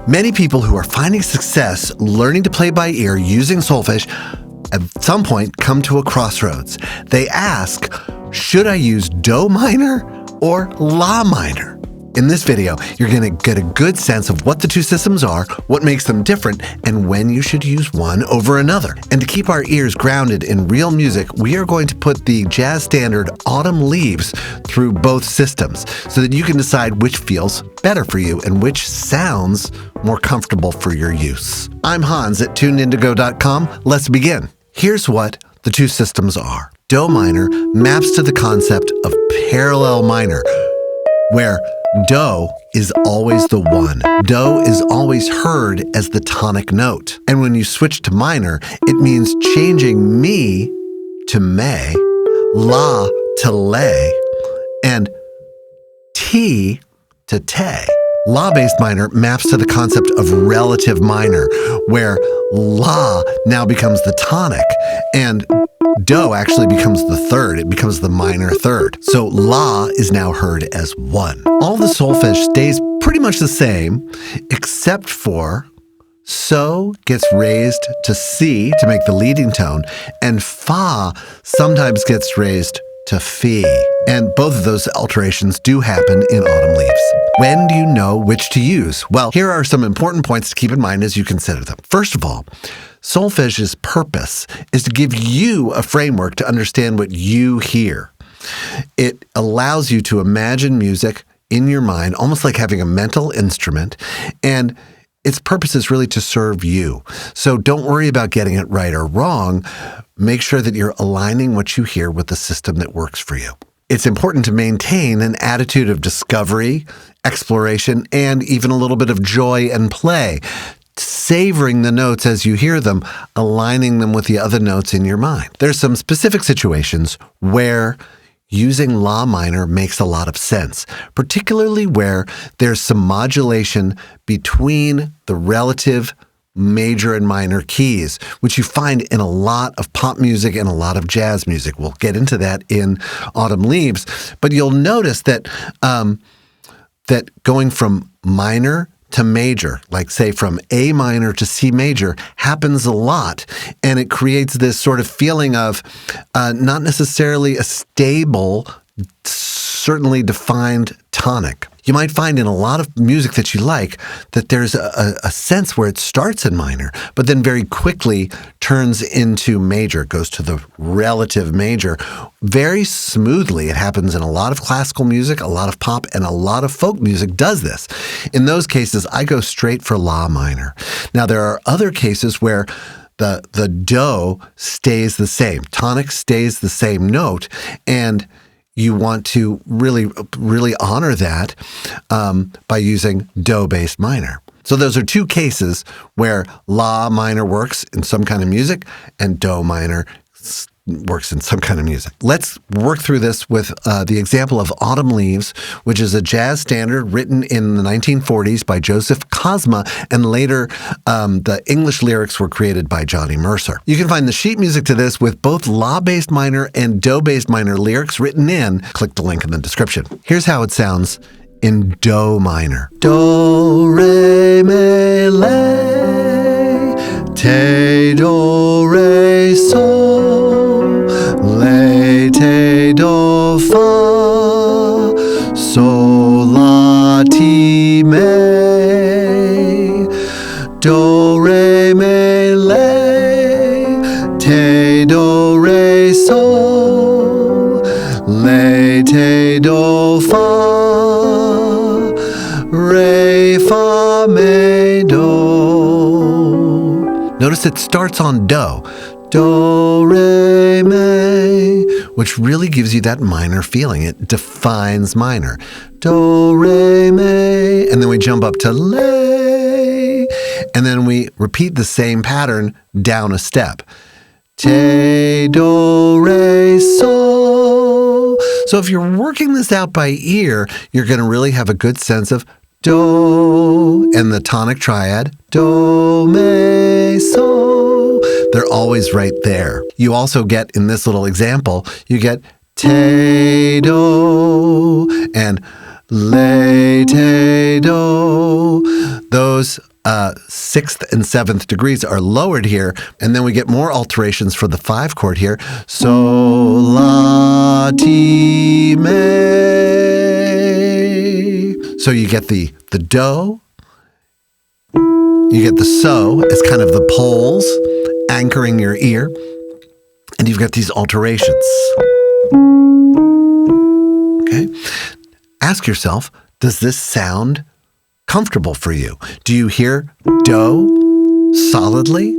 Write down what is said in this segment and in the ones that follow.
Many people who are finding success learning to play by ear using solfege at some point come to a crossroads. They ask, should I use Do minor or La minor? In this video, you're going to get a good sense of what the two systems are, what makes them different, and when you should use one over another. And to keep our ears grounded in real music, we are going to put the jazz standard Autumn Leaves through both systems so that you can decide which feels better for you and which sounds more comfortable for your use. I'm Hans at tunedindigo.com. Let's begin. Here's what the two systems are. Do minor maps to the concept of parallel minor, where Do is always the one. Do is always heard as the tonic note. And when you switch to minor, it means changing mi to me, la to lay, and ti to te. La-based minor maps to the concept of relative minor, where La now becomes the tonic, and Do actually becomes the third. It becomes the minor third. So La is now heard as one. All the solfege stays pretty much the same, except for So gets raised to Si to make the leading tone, and Fa sometimes gets raised to Fi. And both of those alterations do happen in Autumn Leaves. When do you know which to use? Well, here are some important points to keep in mind as you consider them. First of all, solfege's purpose is to give you a framework to understand what you hear. It allows you to imagine music in your mind, almost like having a mental instrument, and its purpose is really to serve you. So don't worry about getting it right or wrong. Make sure that you're aligning what you hear with the system that works for you. It's important to maintain an attitude of discovery, exploration, and even a little bit of joy and play, savoring the notes as you hear them, aligning them with the other notes in your mind. There's some specific situations where using La minor makes a lot of sense, particularly where there's some modulation between the relative major and minor keys, which you find in a lot of pop music and a lot of jazz music. We'll get into that in Autumn Leaves, but you'll notice that that going from minor to major, like say from A minor to C major, happens a lot. And it creates this sort of feeling of not necessarily a stable, certainly defined tonic. You might find in a lot of music that you like that there's a sense where it starts in minor, but then very quickly turns into major, goes to the relative major very smoothly. It happens in a lot of classical music, a lot of pop, and a lot of folk music does this. In those cases, I go straight for La minor. Now, there are other cases where the Do stays the same, tonic stays the same note, and you want to really honor that by using Do-based minor. So those are two cases where La minor works in some kind of music and Do minor works in some kind of music. Let's work through this with the example of Autumn Leaves, which is a jazz standard written in the 1940s by Joseph Cosma, and later the English lyrics were created by Johnny Mercer. You can find the sheet music to this with both La-based minor and Do-based minor lyrics written in. Click the link in the description. Here's how it sounds in Do minor. Do, re, mi, le, te, do, re, sol. Le, te, do, fa, sol, la, ti, me. Do, re, mi, le, te, do, re, sol. Le, te, do, fa, re, fa, me, do. Notice it starts on Do. Do, re, mi, which really gives you that minor feeling. It defines minor. Do, re, mi, and then we jump up to le, and then we repeat the same pattern down a step. Te, do, re, sol. So if you're working this out by ear, you're going to really have a good sense of Do and the tonic triad. Do, me, sol. They're always right there. You also get, in this little example, you get te, do, and le, te, do. Those 6th and 7th degrees are lowered here, and then we get more alterations for the 5 chord here. Sol, la, ti, me. So you get the do, you get the so as kind of the poles anchoring your ear, and you've got these alterations. Okay? Ask yourself, does this sound comfortable for you? Do you hear do solidly?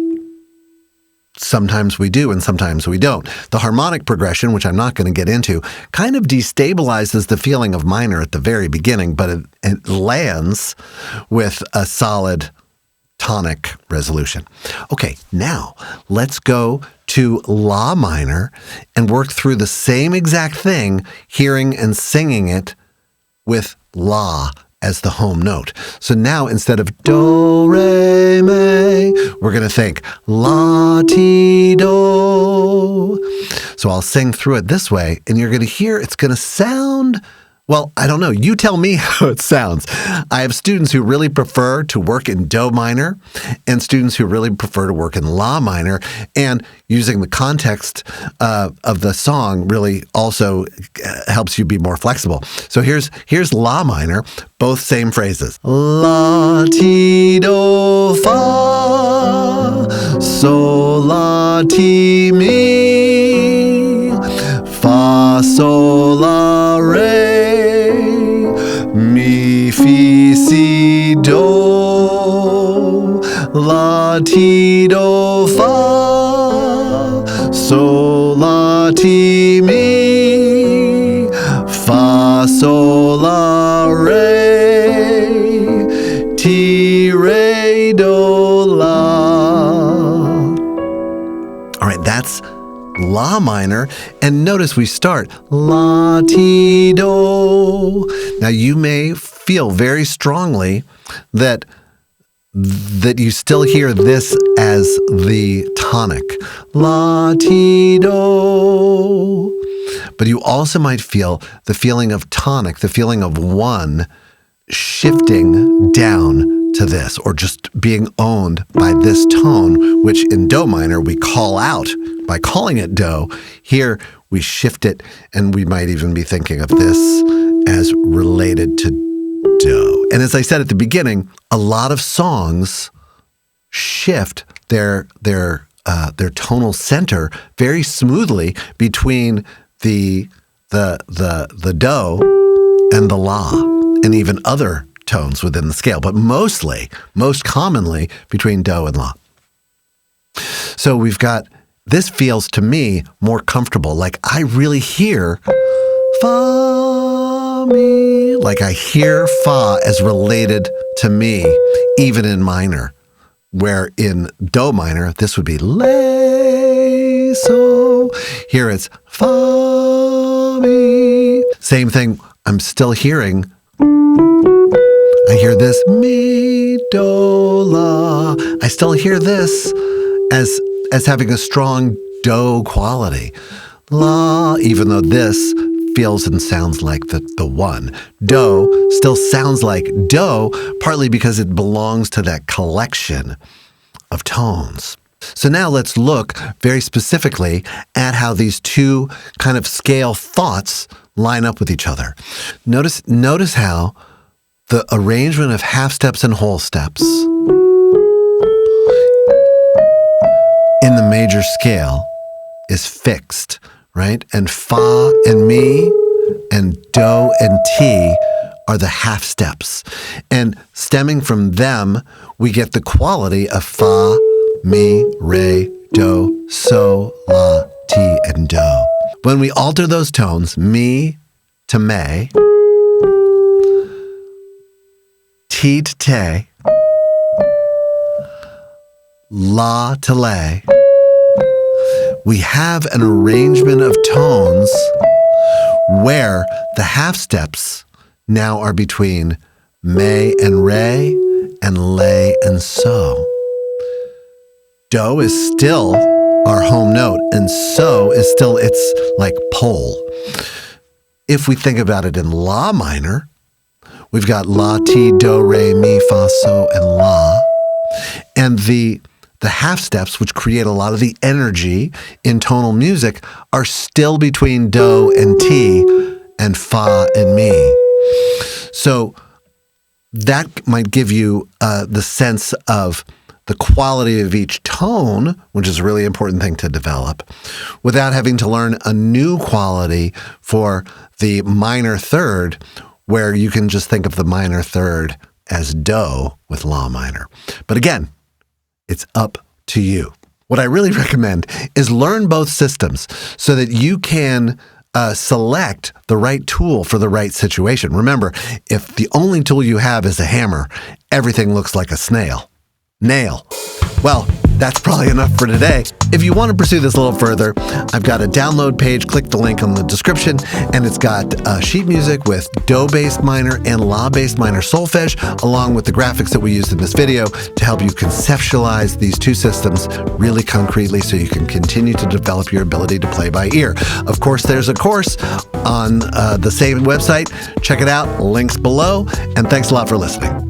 Sometimes we do and sometimes we don't. The harmonic progression, which I'm not going to get into, kind of destabilizes the feeling of minor at the very beginning, but it lands with a solid tonic resolution. Okay, now let's go to La minor and work through the same exact thing, hearing and singing it with La as the home note. So now instead of do, re, mi, we're going to think la, ti, do. So I'll sing through it this way, and you're going to hear it's going to sound, well, I don't know. You tell me how it sounds. I have students who really prefer to work in do minor and students who really prefer to work in la minor. And using the context of the song really also helps you be more flexible. So here's la minor, both same phrases. La, ti, do, fa, sol, la, ti, mi, fa, sol, la, re, mi, fi, si, do, la, ti, do, fa, sol, la, ti, mi, fa, sol, la, re, ti, re, do, la. All right, that's La minor, and notice we start la, ti, do. Now you may feel very strongly that you still hear this as the tonic, la, ti, do. But you also might feel the feeling of tonic, the feeling of one shifting down to this, or just being owned by this tone, which in do minor we call out by calling it do. Here we shift it, and we might even be thinking of this as related to do. And as I said at the beginning, a lot of songs shift their tonal center very smoothly between the do and the la, and even other tones within the scale, but most commonly between do and la. So we've got, this feels to me more comfortable, like I really hear fa, mi, like I hear fa as related to me, even in minor, where in do minor, this would be le, so. Here it's fa, mi. Same thing, I'm still hearing, I hear this mi, do, la. I still hear this as having a strong do quality. La, even though this feels and sounds like the one. Do still sounds like do, partly because it belongs to that collection of tones. So now let's look very specifically at how these two kind of scale thoughts line up with each other. Notice how the arrangement of half steps and whole steps in the major scale is fixed, right? And fa and mi and do and ti are the half steps. And stemming from them, we get the quality of fa, mi, re, do, so, la, ti, and do. When we alter those tones, mi to me, ti to te, la to le, we have an arrangement of tones where the half steps now are between me and re and le and so. Do is still our home note, and so is still its like pole. If we think about it in la minor, we've got la, ti, do, re, mi, fa, so, and la. And the half steps, which create a lot of the energy in tonal music, are still between do and ti and fa and mi. So that might give you the sense of the quality of each tone, which is a really important thing to develop, without having to learn a new quality for the minor third, where you can just think of the minor third as do with la minor. But again, it's up to you. What I really recommend is learn both systems so that you can select the right tool for the right situation. Remember, if the only tool you have is a hammer, everything looks like a nail. Well, that's probably enough for today. If you want to pursue this a little further, I've got a download page. Click the link on the description, and it's got sheet music with do-based minor and la-based minor solfege, along with the graphics that we used in this video to help you conceptualize these two systems really concretely so you can continue to develop your ability to play by ear. Of course, there's a course on the same website. Check it out. Links below, and thanks a lot for listening.